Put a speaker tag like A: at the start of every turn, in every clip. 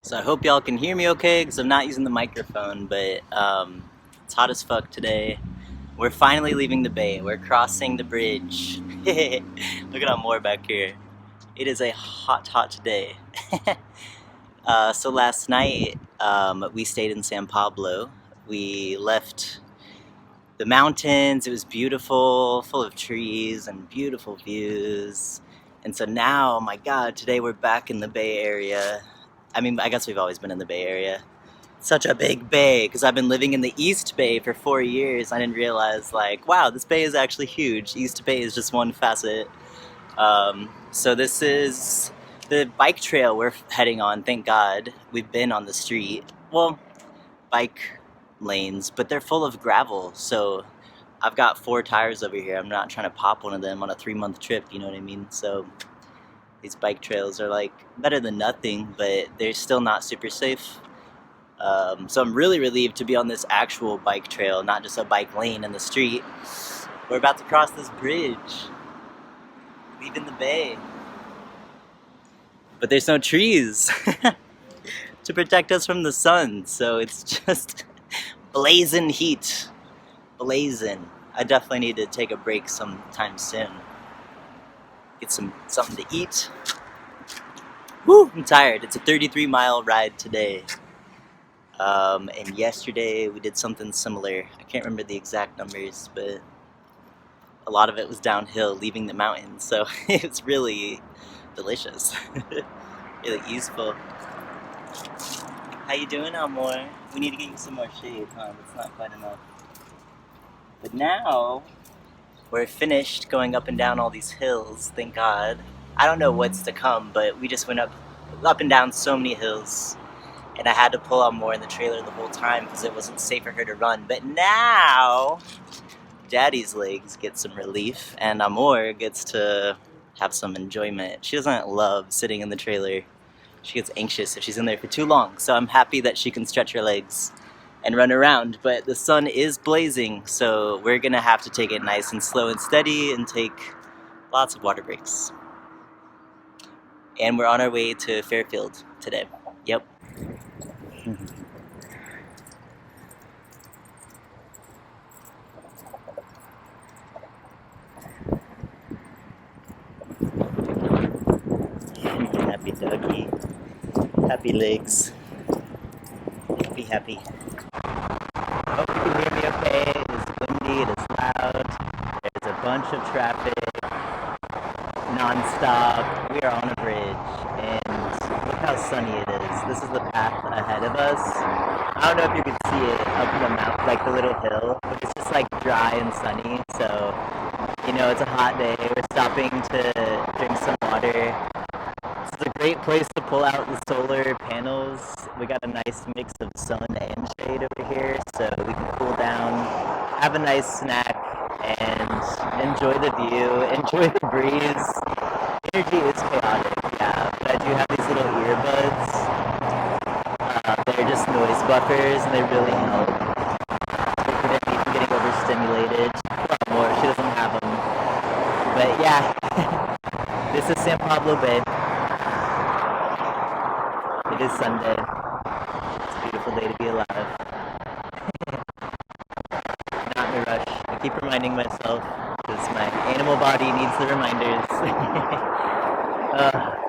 A: So I hope y'all can hear me okay because I'm not using the microphone, but it's hot as fuck today. We're finally leaving the bay. We're crossing the bridge. Look at how more back here. It is a hot, hot day. So last night we stayed in San Pablo. We left the mountains. It was beautiful, full of trees and beautiful views. And so now, my God, today we're back in the Bay Area. I mean, I guess we've always been in the Bay Area. Such a big bay, because I've been living in the East Bay for 4 years. I didn't realize, like, wow, this bay is actually huge. East Bay is just one facet. So this is the bike trail we're heading on, thank God. We've been on the street. Well, bike lanes, but they're full of gravel. So I've got 4 tires over here. I'm not trying to pop one of them on a 3-month trip, you know what I mean? So these bike trails are like better than nothing, but they're still not super safe. So I'm really relieved to be on this actual bike trail, not just a bike lane in the street. We're about to cross this bridge, leaving the bay. But there's no trees to protect us from the sun, so it's just blazing heat. Blazing. I definitely need to take a break sometime soon. Get something to eat. Woo, I'm tired. It's a 33-mile ride today. And yesterday we did something similar. I can't remember the exact numbers, but a lot of it was downhill, leaving the mountains. So it's really delicious, really useful. How you doing, Amor? We need to get you some more shade, huh? That's not quite enough. But now we're finished going up and down all these hills, thank God. I don't know what's to come, but we just went up and down so many hills. And I had to pull out more in the trailer the whole time because it wasn't safe for her to run. But now, Daddy's legs get some relief, and Amor gets to have some enjoyment. She doesn't love sitting in the trailer. She gets anxious if she's in there for too long. So I'm happy that she can stretch her legs and run around. But the sun is blazing, so we're going to have to take it nice and slow and steady and take lots of water breaks. And we're on our way to Fairfield today. Yep. Happy doggy. Happy legs. Happy, happy. I hope you can hear me okay. It is windy, it is loud. There's a bunch of traffic, non-stop. We are on a bridge, and look how sunny it is. This is the path ahead of us. I don't know if you can see it up the mountain, like the little hill, but it's just like dry and sunny. So, it's a hot day. We're stopping to drink some water. This is a great place to pull out the solar panels. We got a nice mix of sun and shade over here, so we can cool down, have a nice snack, and enjoy the view, enjoy the breeze. Energy is chaotic, yeah, but I do have these little earbuds. They're just noise buffers, and they really help. They prevent me from getting overstimulated. Well, more, she doesn't have them. But yeah, this is San Pablo Bay. It is Sunday. It's a beautiful day to be alive. Not in a rush. I keep reminding myself because my animal body needs the reminders.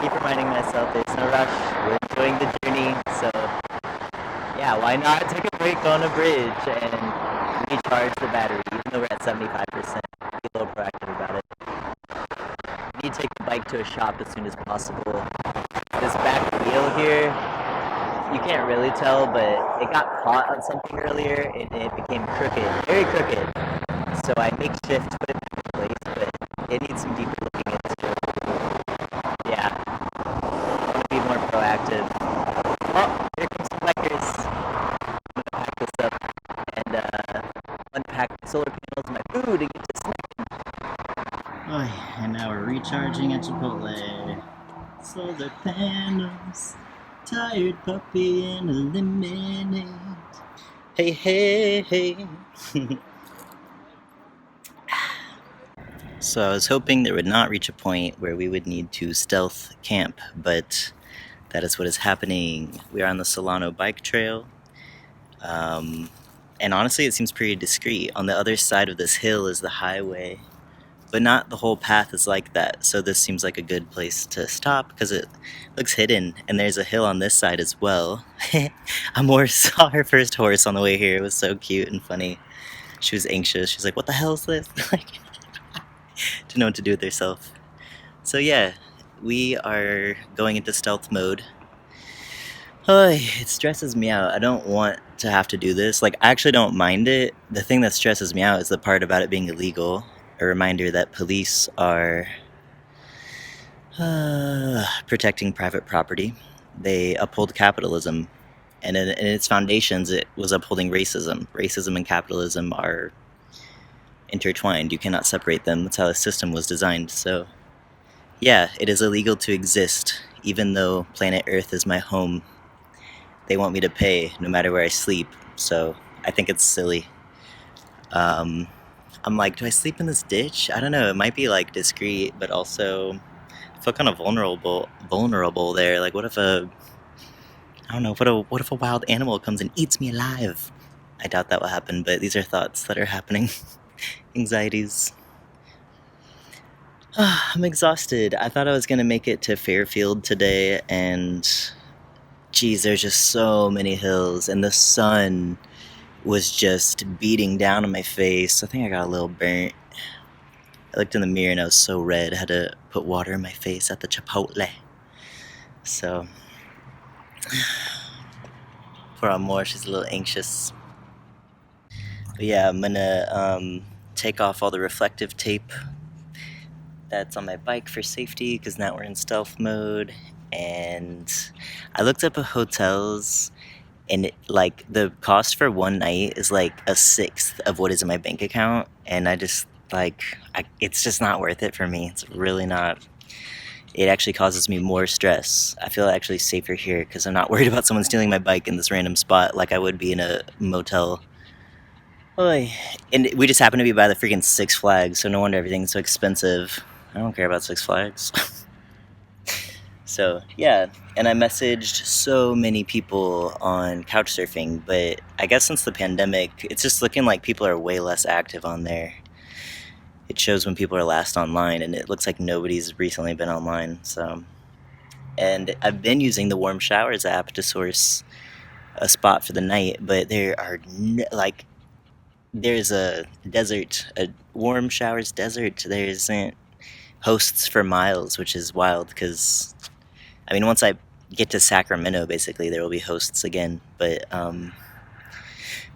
A: Keep reminding myself there's no rush. We're enjoying the journey. So, yeah, why not take a break on a bridge and recharge the battery, even though we're at 75%. Be a little proactive about it. I need to take the bike to a shop as soon as possible. This back wheel here, you can't really tell, but it got caught on something earlier and it became crooked, very crooked. So I makeshift put it back in place, but it needs some deeper looking into. Yeah, I want to be more proactive. Oh, here comes some bikers. I'm gonna pack this up and unpack the solar panels and my food and get to snacking. Oh, and now we're recharging at Chipotle. Solar panels, tired puppy and a lemonade. Hey, hey, hey. So I was hoping there would not reach a point where we would need to stealth camp, but That is what is happening. We are on the Solano bike trail. And honestly, it seems pretty discreet. On the other side of this hill is the highway, but not the whole path is like that. So this seems like a good place to stop because it looks hidden. And there's a hill on this side as well. Amor saw her first horse on the way here. It was so cute and funny. She was anxious. She's like, "What the hell is this?" Like, didn't know what to do with herself. So yeah, we are going into stealth mode. Oh, it stresses me out. I don't want to have to do this. Like, I actually don't mind it. The thing that stresses me out is the part about it being illegal. A reminder that police are protecting private property. They uphold capitalism. And in its foundations, it was upholding racism. Racism and capitalism are intertwined. You cannot separate them. That's how the system was designed. So, yeah, it is illegal to exist, even though planet Earth is my home. They want me to pay no matter where I sleep, so I think it's silly. I'm like, do I sleep in this ditch? I don't know, it might be like discreet, but also I feel kind of vulnerable there. Like, what if I don't know, what if a wild animal comes and eats me alive? I doubt that will happen, but these are thoughts that are happening. Anxieties. I'm exhausted. I thought I was gonna make it to Fairfield today, and geez, there's just so many hills, and the sun was just beating down on my face. I think I got a little burnt. I looked in the mirror and I was so red. I had to put water in my face at the Chipotle. So, poor Amor, she's a little anxious. But yeah, I'm gonna take off all the reflective tape that's on my bike for safety, because now we're in stealth mode. And I looked up hotels, and like the cost for one night is like a sixth of what is in my bank account, and I just like it's just not worth it for me. It's really not. It actually causes me more stress. I feel actually safer here because I'm not worried about someone stealing my bike in this random spot like I would be in a motel. Oy. And we just happen to be by the freaking Six Flags, so no wonder everything's so expensive. I don't care about Six Flags. So, yeah, and I messaged so many people on Couchsurfing, but I guess since the pandemic, it's just looking like people are way less active on there. It shows when people are last online, and it looks like nobody's recently been online, so. And I've been using the Warm Showers app to source a spot for the night, but there are, there's a desert, a Warm Showers desert. There isn't hosts for miles, which is wild, because I mean, once I get to Sacramento, basically, there will be hosts again. But,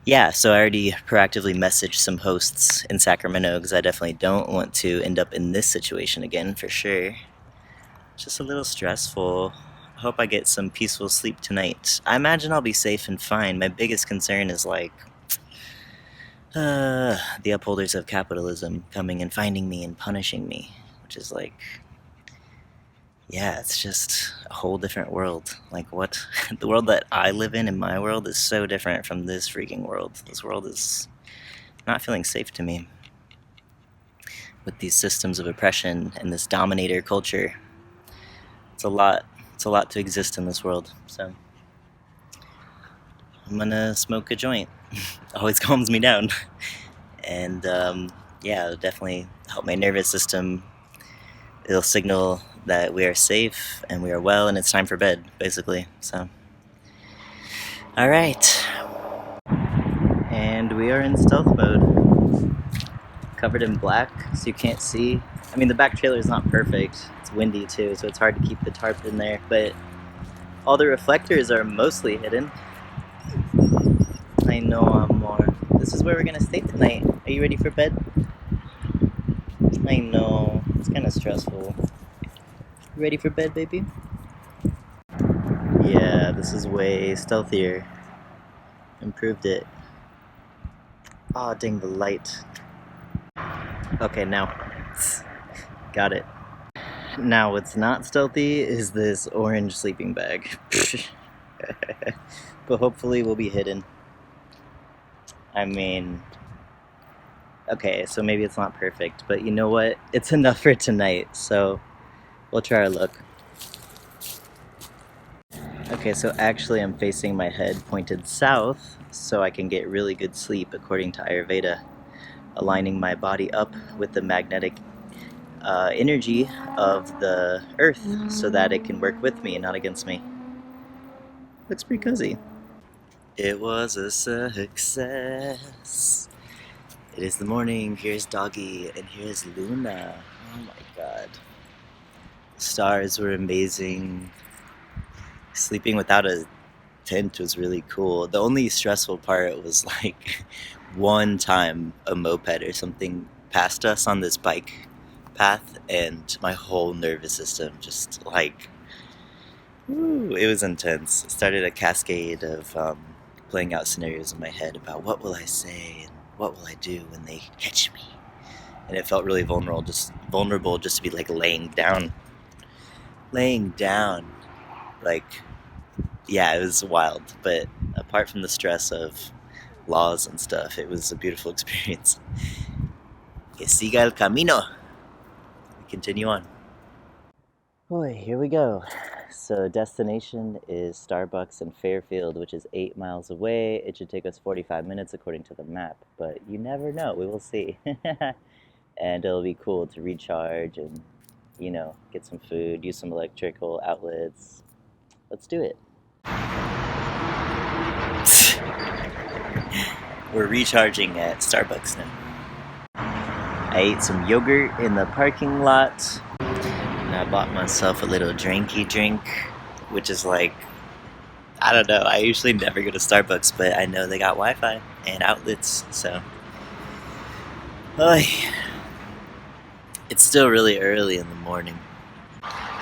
A: yeah, so I already proactively messaged some hosts in Sacramento because I definitely don't want to end up in this situation again, for sure. It's just a little stressful. I hope I get some peaceful sleep tonight. I imagine I'll be safe and fine. My biggest concern is, like, the upholders of capitalism coming and finding me and punishing me, which is, like... yeah, it's just a whole different world. Like, what? The world that I live in my world, is so different from this freaking world. This world is not feeling safe to me. With these systems of oppression and this dominator culture. It's a lot to exist in this world, so. I'm gonna smoke a joint. Always calms me down. And, yeah, it'll definitely help my nervous system. It'll signal that we are safe and we are well and it's time for bed, basically. So, all right. And we are in stealth mode. Covered in black, so you can't see. I mean, the back trailer is not perfect. It's windy too, so it's hard to keep the tarp in there, but all the reflectors are mostly hidden. I know I'm more. This is where we're gonna stay tonight. Are you ready for bed? I know, it's kind of stressful. You ready for bed, baby? Yeah, this is way stealthier. Improved it. Aw, dang the light. Okay, now. Got it. Now, what's not stealthy is this orange sleeping bag. But hopefully we'll be hidden. I mean... okay, so maybe it's not perfect, but you know what? It's enough for tonight, so we'll try our luck. Okay, so actually I'm facing my head pointed south so I can get really good sleep according to Ayurveda, aligning my body up with the magnetic energy of the earth so that it can work with me and not against me. Looks pretty cozy. It was a success. It is the morning. Here's Doggy, and here's Luna. Oh my god. The stars were amazing. Sleeping without a tent was really cool. The only stressful part was like one time a moped or something passed us on this bike path, and my whole nervous system just like, woo, it was intense. It started a cascade of playing out scenarios in my head about what will I say and what will I do when they catch me. And it felt really vulnerable just to be like laying down. Like, yeah, it was wild. But apart from the stress of laws and stuff, it was a beautiful experience. Que siga el camino. We continue on. Boy, here we go. So destination is Starbucks in Fairfield, which is 8 miles away. It should take us 45 minutes according to the map, but you never know. We will see. And it'll be cool to recharge and, get some food, use some electrical outlets. Let's do it. We're recharging at Starbucks now. I ate some yogurt in the parking lot. And I bought myself a little drinky drink, which is like, I don't know, I usually never go to Starbucks, but I know they got Wi-Fi and outlets, so. Oy. It's still really early in the morning.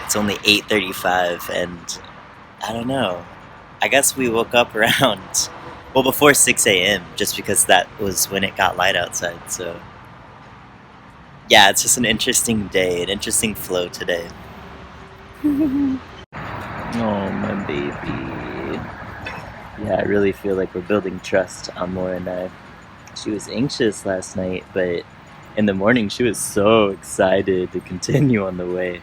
A: It's only 8:35, and I don't know. I guess we woke up around, well, before 6 a.m., just because that was when it got light outside, so. Yeah, it's just an interesting day, an interesting flow today. Oh, my baby. Yeah, I really feel like we're building trust, Amor and I. She was anxious last night, but in the morning she was so excited to continue on the way.